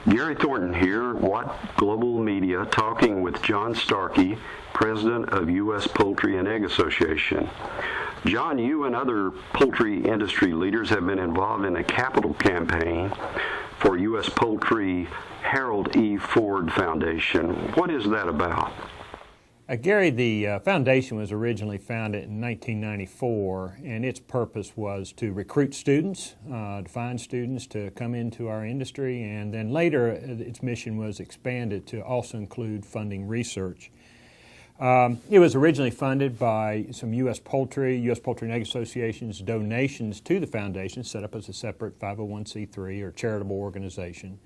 Gary Thornton here, Watt Global Media, talking with John Starkey, President of US Poultry and Egg Association. John, you and other poultry industry leaders have been involved in a capital campaign for US Poultry Harold E. Ford Foundation. What is that about? Gary, the foundation was originally founded in 1994, and its purpose was to recruit students, to find students to come into our industry, and then later its mission was expanded to also include funding research. It was originally funded by some US Poultry and Egg Association's donations to the foundation, set up as a separate 501c3 or charitable organization.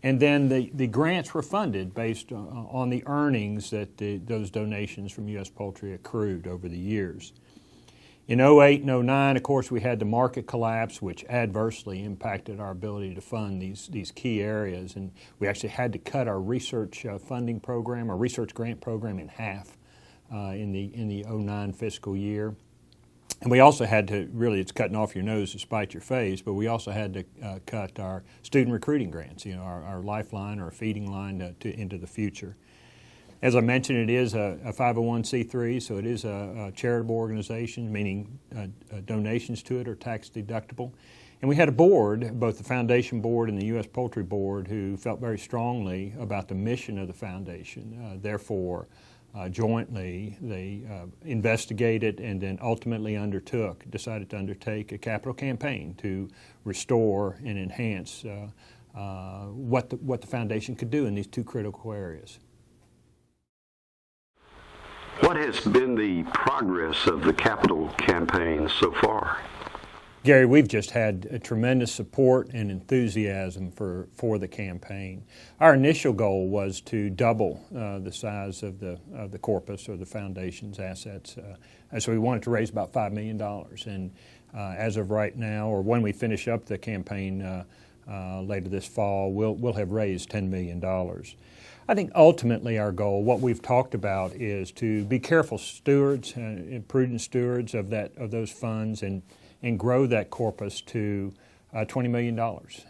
And then the grants were funded based on the earnings that those donations from US Poultry accrued over the years. In 08 and 09, of course, we had the market collapse, which adversely impacted our ability to fund these key areas. And we actually had to cut our research funding program, our research grant program, in half in the 09 fiscal year. And we also had to, really, it's cutting off your nose to spite your face, but we also had to cut our student recruiting grants, our lifeline or a feeding line into the future. As I mentioned, it is a 501c3, so it is a charitable organization, meaning donations to it are tax deductible. And we had a board, both the foundation board and the U.S. Poultry Board, who felt very strongly about the mission of the foundation. Therefore, jointly, they investigated and then ultimately decided to undertake a capital campaign to restore and enhance what the foundation could do in these two critical areas. What has been the progress of the capital campaign so far? Gary, we've just had a tremendous support and enthusiasm for the campaign. Our initial goal was to double the size of the corpus or the foundation's assets. So we wanted to raise about $5 million. And as of right now, or when we finish up the campaign later this fall, we'll have raised $10 million. I think ultimately our goal, what we've talked about, is to be careful stewards and prudent stewards of those funds and grow that corpus to $20 million.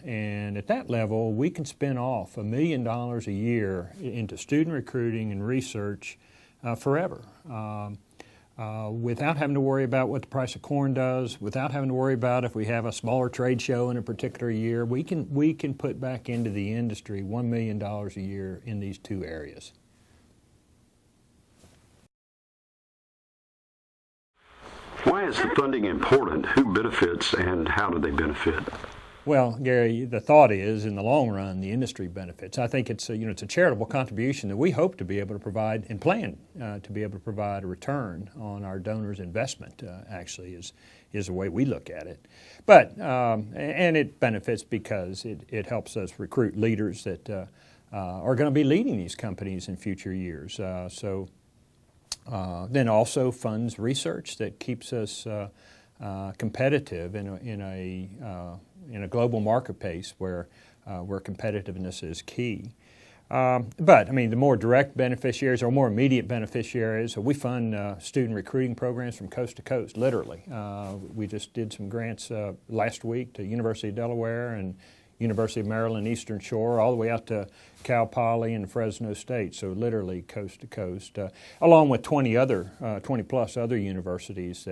And at that level, we can spin off $1 million a year into student recruiting and research forever, without having to worry about what the price of corn does, without having to worry about if we have a smaller trade show in a particular year. We can put back into the industry $1 million a year in these two areas. Why is the funding important? Who benefits and how do they benefit? Well, Gary, the thought is, in the long run, the industry benefits. I think it's a charitable contribution that we hope to be able to provide and plan to be able to provide a return on our donors' investment. Actually, is the way we look at it. But and it benefits because it helps us recruit leaders that are going to be leading these companies in future years. Then also funds research that keeps us competitive in a global marketplace where competitiveness is key. But I mean, the more direct beneficiaries or more immediate beneficiaries, we fund student recruiting programs from coast to coast, literally. We just did some grants last week to University of Delaware and University of Maryland Eastern Shore, all the way out to Cal Poly and Fresno State, so literally coast to coast, along with 20 plus other universities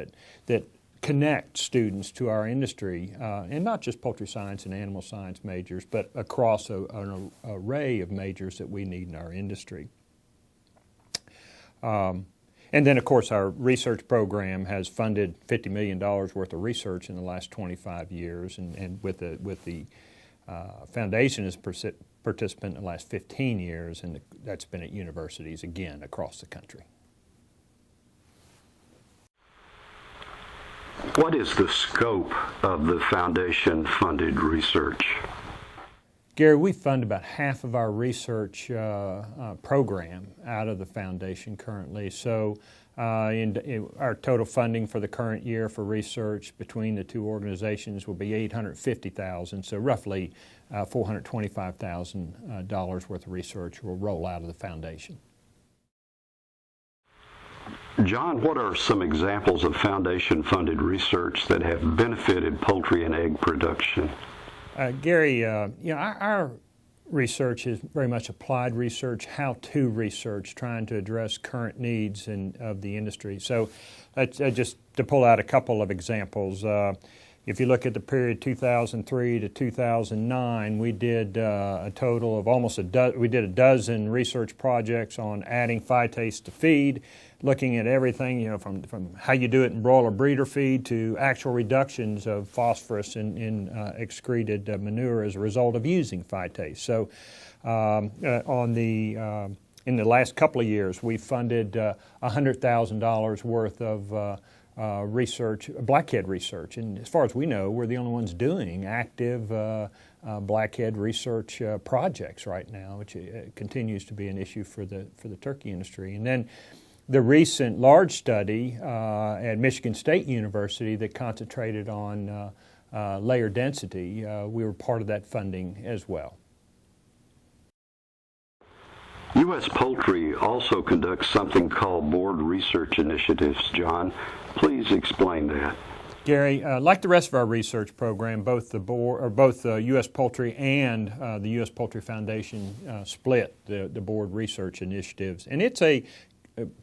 that connect students to our industry, and not just poultry science and animal science majors, but across an array of majors that we need in our industry. And then, of course, our research program has funded $50 million worth of research in the last 25 years, and with the foundation as a participant in the last 15 years, and that's been at universities, again, across the country. What is the scope of the foundation-funded research? Gary, we fund about half of our research program out of the foundation currently. So our total funding for the current year for research between the two organizations will be $850,000, so roughly $425,000 worth of research will roll out of the foundation. John, what are some examples of foundation-funded research that have benefited poultry and egg production? Gary, our research is very much applied research, how-to research, trying to address current needs of the industry. So just to pull out a couple of examples, if you look at the period 2003 to 2009, we did a total of almost we did a dozen research projects on adding phytase to feed, looking at everything, from how you do it in broiler breeder feed to actual reductions of phosphorus in excreted manure as a result of using phytase. So in the last couple of years, we funded $100,000 worth of research, blackhead research, and as far as we know, we're the only ones doing active blackhead research projects right now, which continues to be an issue for the turkey industry. And then the recent large study at Michigan State University that concentrated on layer density, we were part of that funding as well. U.S. Poultry also conducts something called board research initiatives. John, please explain that. Gary, like the rest of our research program, both the U.S. Poultry and the U.S. Poultry Foundation split the board research initiatives. And it's a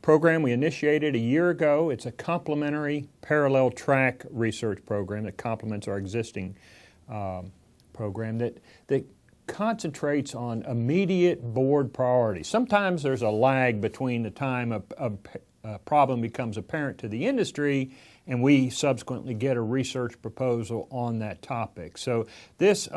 program we initiated a year ago. It's a complementary parallel track research program that complements our existing program that concentrates on immediate board priorities. Sometimes there's a lag between the time a problem becomes apparent to the industry and we subsequently get a research proposal on that topic. So this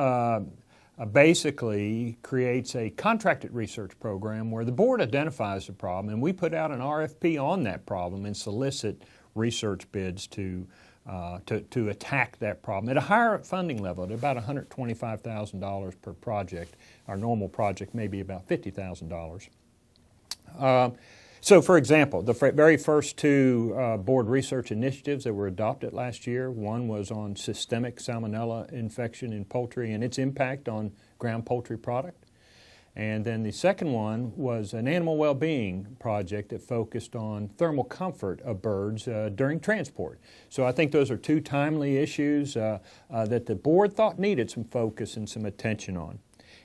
basically creates a contracted research program where the board identifies the problem and we put out an RFP on that problem and solicit research bids to attack that problem at a higher funding level, at about $125,000 per project. Our normal project may be about $50,000. So, for example, the very first two board research initiatives that were adopted last year, one was on systemic salmonella infection in poultry and its impact on ground poultry product. And then the second one was an animal well-being project that focused on thermal comfort of birds during transport. So I think those are two timely issues that the board thought needed some focus and some attention on.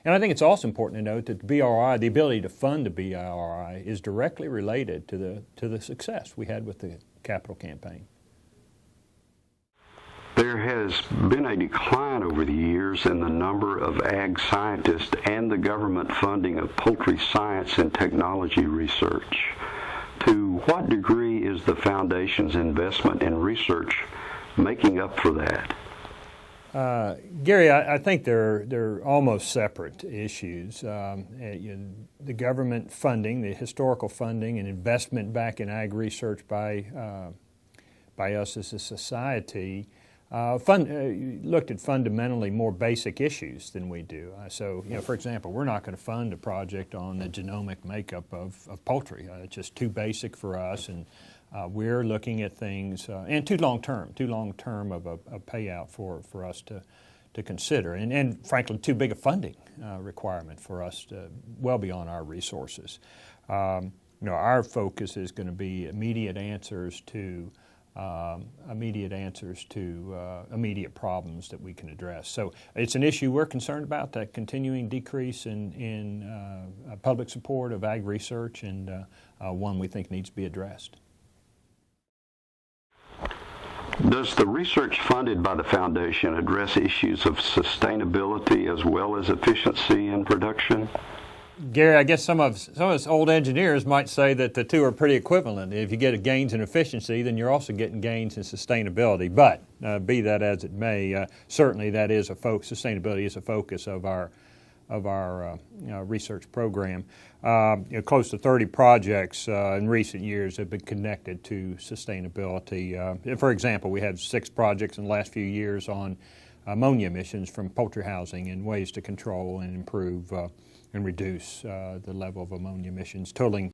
And I think it's also important to note that the BRI, the ability to fund the BRI, is directly related to the success we had with the capital campaign. There has been a decline over the years in the number of ag scientists and the government funding of poultry science and technology research. To what degree is the Foundation's investment in research making up for that? Gary, I think they're almost separate issues. The government funding, the historical funding and investment back in ag research by us as a society looked at fundamentally more basic issues than we do. So, for example, we're not going to fund a project on the genomic makeup of poultry. It's just too basic for us, and we're looking at things, and too long term of a payout for us to consider, and frankly, too big a funding requirement for us well beyond our resources. Our focus is going to be immediate answers to immediate problems that we can address. So it's an issue we're concerned about, that continuing decrease in public support of ag research, and one we think needs to be addressed. Does the research funded by the Foundation address issues of sustainability as well as efficiency in production? Gary, I guess some of us old engineers might say that the two are pretty equivalent. If you get gains in efficiency, then you're also getting gains in sustainability. But be that as it may, certainly that is a focus. Sustainability is a focus of our research program. Close to 30 projects in recent years have been connected to sustainability. For example, we had 6 projects in the last few years on ammonia emissions from poultry housing and ways to control and improve and reduce the level of ammonia emissions, totaling